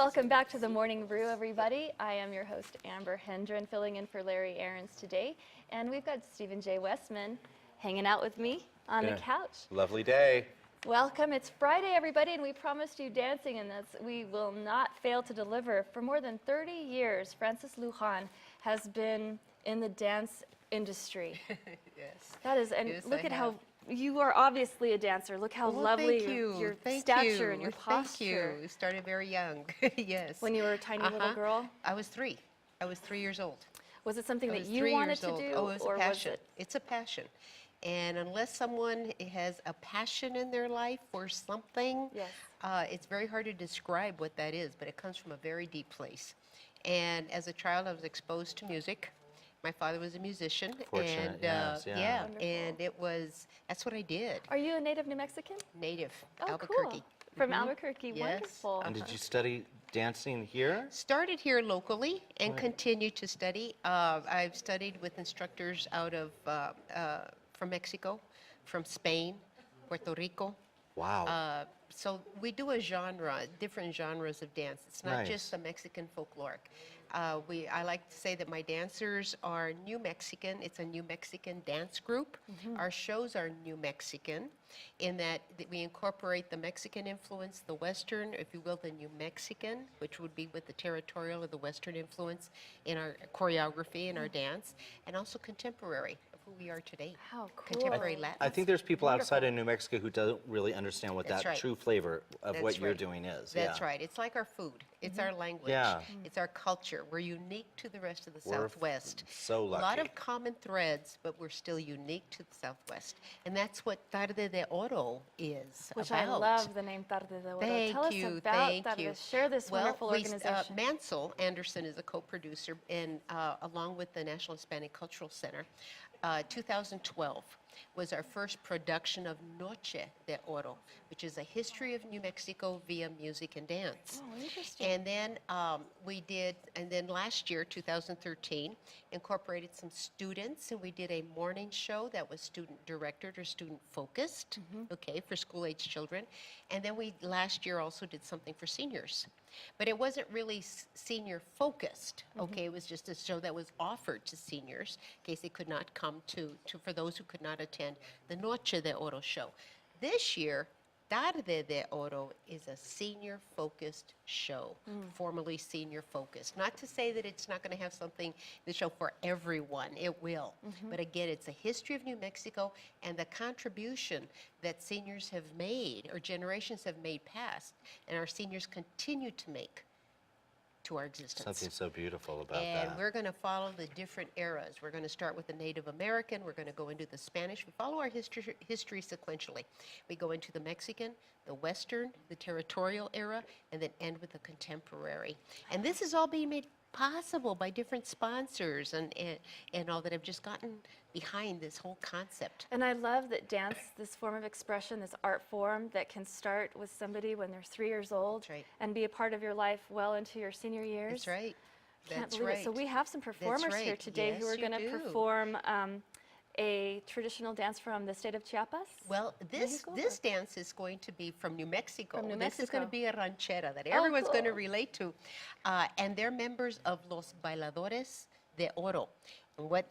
Welcome back to the Morning Brew, everybody. I am your host, Amber Hendren, filling in for Larry Aarons today. And we've got Stephen J. Westman hanging out with me on the couch. Lovely day. Welcome. It's Friday, everybody, and we promised you dancing, and we will not fail to deliver. For more than 30 years, Francis Lujan has been in the dance industry. Yes. That is, and Yes, look I at have. how you are obviously a dancer. Look how lovely your stature and your posture. Thank you. You started very young. Yes. When you were a tiny little girl? I was 3. I was 3 years old. Was it something I that was you 3 wanted years to old. do? Oh, it was or a passion. Was it? It's a passion. And unless someone has a passion in their life for something, Yes. it's very hard to describe what that is, but it comes from a very deep place. And as a child, I was exposed to music. My father was a musician. Fortunate, and yes, yeah. yeah, Wonderful. and that's what I did. Are you a native New Mexican? Native, Oh, Albuquerque. cool. From Albuquerque. Yes. Wonderful. And did you study dancing here? Started here locally and continued to study. I've studied with instructors out of from Mexico, from Spain, Puerto Rico. Wow. So we do a genre, different genres of dance. It's not Nice. just the Mexican folkloric. I like to say that my dancers are New Mexican. It's a New Mexican dance group. Our shows are New Mexican in that we incorporate the Mexican influence, the Western, if you will, the New Mexican, which would be with the territorial or the Western influence in our choreography and our dance, and also contemporary of who we are today. How cool. Contemporary Latin. I think there's people outside Wonderful. of New Mexico who don't really understand what That's that right. true flavor of That's what you're right. doing is. That's yeah. right. It's like our food. It's our language. Yeah. It's our culture. We're unique to the rest of the We're Southwest. so A lot lucky. of common threads, but we're still unique to the Southwest. And that's what Tarde de Oro is Which about. I love the name Tarde de Oro. Thank Tell you, us about thank Tarde. you. Share this wonderful we, organization. Mansell Anderson is a co-producer, and along with the National Hispanic Cultural Center, 2012 was our first production of Noche de Oro, which is a history of New Mexico via music and dance. Oh, interesting. And then then last year, 2013, incorporated some students, and we did a morning show that was student directed or student focused, okay, for school age children. And then we last year also did something for seniors. But it wasn't really senior focused, okay? It was just a show that was offered to seniors in case they could not come for those who could not attend the Noche de Oro show. This year, Tarde de Oro is a senior-focused show, formally senior-focused. Not to say that it's not going to have something, the show for everyone, it will. But again, it's a history of New Mexico and the contribution that seniors have made, or generations have made past, and our seniors continue to make to our existence. Something so beautiful about And that. we're going to follow the different eras. We're going to start with the Native American. We're going to go into the Spanish. We follow our history sequentially. We go into the Mexican, the Western, the territorial era, and then end with the contemporary. And this is all being made possible by different sponsors and all that have just gotten behind this whole concept. And I love that dance, this form of expression, this art form that can start with somebody when they're 3 years old That's right. and be a part of your life well into your senior years. That's right. Can't That's believe right. it. So we have some performers here right. today who Yes, are you going to do. perform a traditional dance from the state of Chiapas. Well, this Mexico, this dance is going to be from New Mexico. From New This is going Mexico. to be a ranchera that everyone's going to cool. relate to. And they're members of Los Bailadores de Oro.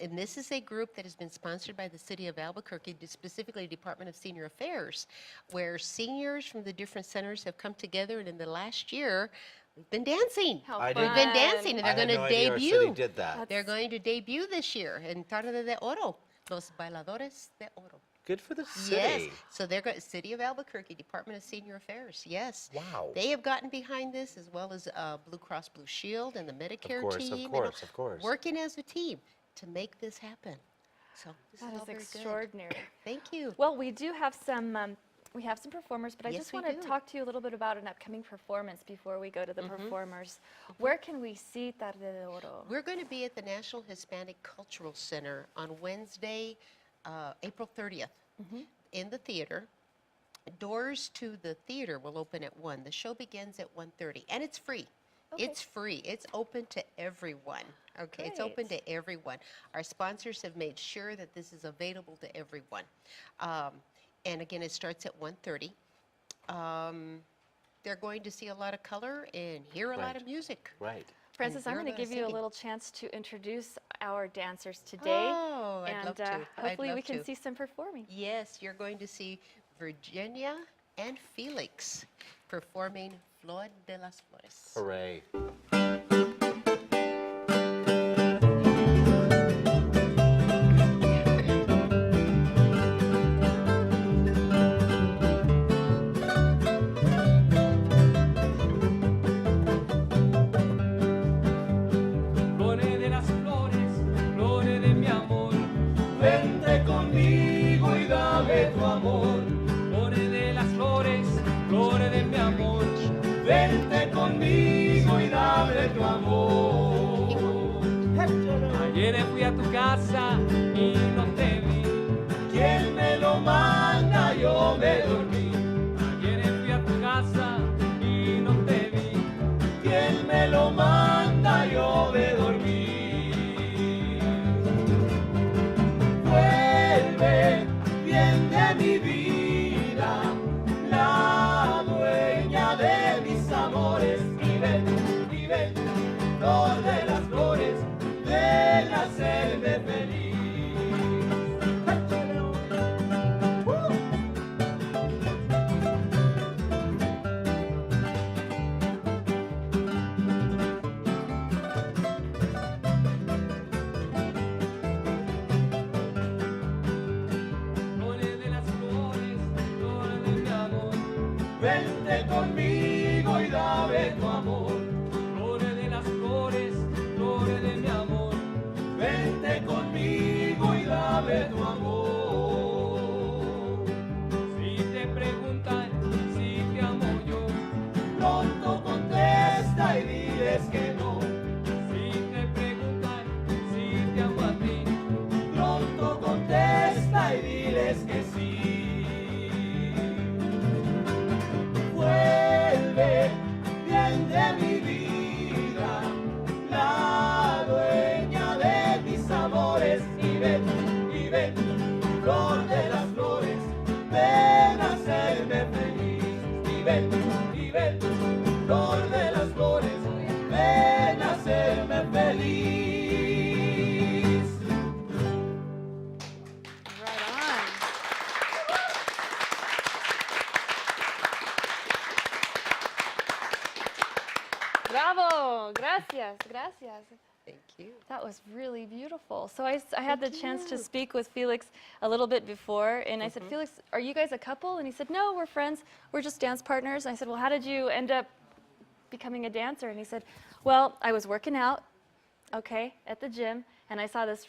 And this is a group that has been sponsored by the city of Albuquerque, specifically Department of Senior Affairs, where seniors from the different centers have come together, and in the last year, we've been dancing. How I fun. didn't- We've been dancing, and I they're had going no to idea our debut. city did that. They're going to debut this year in Tarde de Oro, Los Bailadores de Oro. Good for the city. Yes, so they're going, City of Albuquerque, Department of Senior Affairs, yes. Wow. They have gotten behind this, as well as Blue Cross Blue Shield and the Medicare course, of team. and course, of course. Working as a team to make this happen. So this That is all is very extraordinary. good. Thank you. Well, we do have some performers, but I Yes, just we want to do. talk to you a little bit about an upcoming performance before we go to the performers. Where can we see Tarde de Oro? We're going to be at the National Hispanic Cultural Center on Wednesday, April 30th, in the theater. Doors to the theater will open at 1. The show begins at 1:30, and it's free. Okay. It's free. It's open to everyone. Okay, it's open Great. to everyone. Our sponsors have made sure that this is available to everyone. And again, it starts at 1:30. they're going to see a lot of color and hear a lot of music. Right. Francis, I'm hear a going to lot of give you a singing. little chance to introduce our dancers today. Oh, I'd and love to. I'd hopefully we love can to. see some performing. Yes, you're going to see Virginia and Felix performing Flor de las Flores. Hooray. Flores de las flores, flores de mi amor, vente conmigo y dame tu amor. Flores de las flores, flores de mi amor, vente conmigo y dame tu amor. Ayer fui a tu casa y no te vi. ¿Quién me lo manda? Yo me dormí. Ayer fui a tu casa y no te vi. ¿Quién me lo manda? Yo me dormí. Vuelve, bien de mi vida, la dueña de mis amores. Y ven, flor de las flores, ven a hacerme feliz. Flores de las flores, flores de mi amor, vente conmigo y dame tu amor. Flores de las flores, flores de mi amor, vente conmigo y dame tu amor. Si te preguntan si te amo yo, pronto contesta y diles que no. Si te preguntan si te amo a ti, pronto contesta y diles que sí. Vuelve, bien de mi vida, la dueña de mis amores. Y ven, flor de las flores, ven a hacerme feliz. Y ven, flor de las flores, ven a hacerme feliz. Right on. Bravo! Gracias, gracias. Thank you. That was really beautiful. So I had the chance to speak with Felix a little bit before, and I said, Felix, are you guys a couple? And he said, no, we're friends. We're just dance partners. And I said, well, how did you end up becoming a dancer? And he said, well, I was working out, okay, at the gym, and I saw this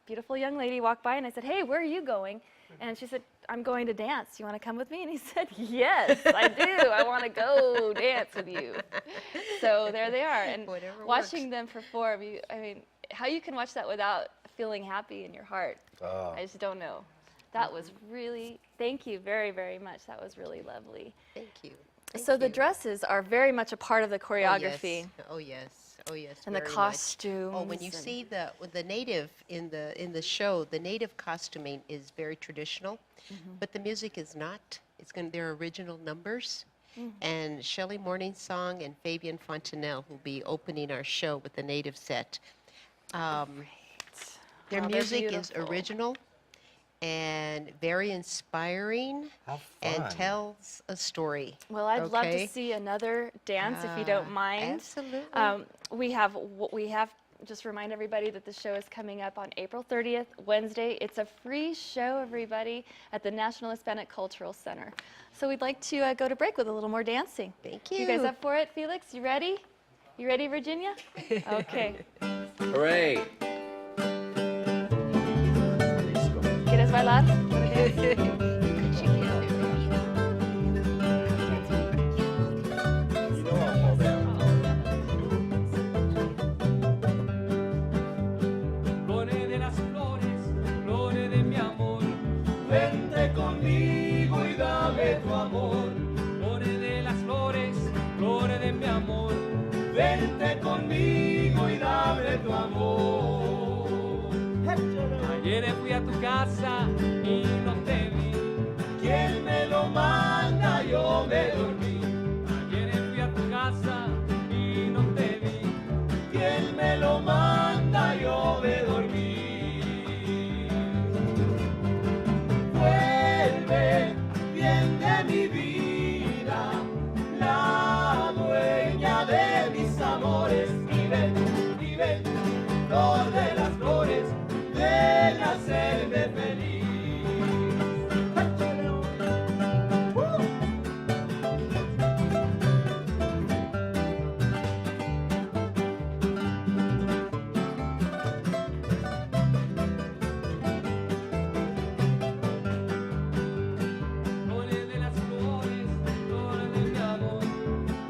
beautiful young lady walk by, and I said, hey, where are you going? And she said, I'm going to dance. You want to come with me? And he said, yes, I do. I want to go dance with you. So there they are. And Whatever watching them perform, I mean, how you can watch that without feeling happy in your heart, I just don't know. That was really, thank you very, very much. That was really lovely. Thank you. So the dresses are very much a part of the choreography. Oh yes. Oh yes. And the very much. costumes. Oh, when you and- see the native in the show, the native costuming is very traditional, but the music is not. It's going to their original numbers. And Shelley Morningsong and Fabian Fontanelle will be opening our show with the native set. Their Oh, they're music is beautiful. original and very inspiring How and fun. tells a story. Well, I'd love Okay. to see another dance if you don't mind. Absolutely. We have just remind everybody that the show is coming up on April 30th, Wednesday. It's a free show, everybody, at the National Hispanic Cultural Center. So we'd like to go to break with a little more dancing. Thank You guys up for it, Felix? You ready? You ready, Virginia? Okay. Hooray. ¿Quieres bailar? Wanna dance? You know I'll fall down. Flores de las flores, flores de mi amor, vente conmigo y dame tu amor. Flores de las flores, flores de mi amor, vente conmigo y dame tu amor. Ayer fui a tu casa y no te vi. ¿Quién me lo manda? Yo me dormí.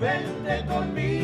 vente conmigo.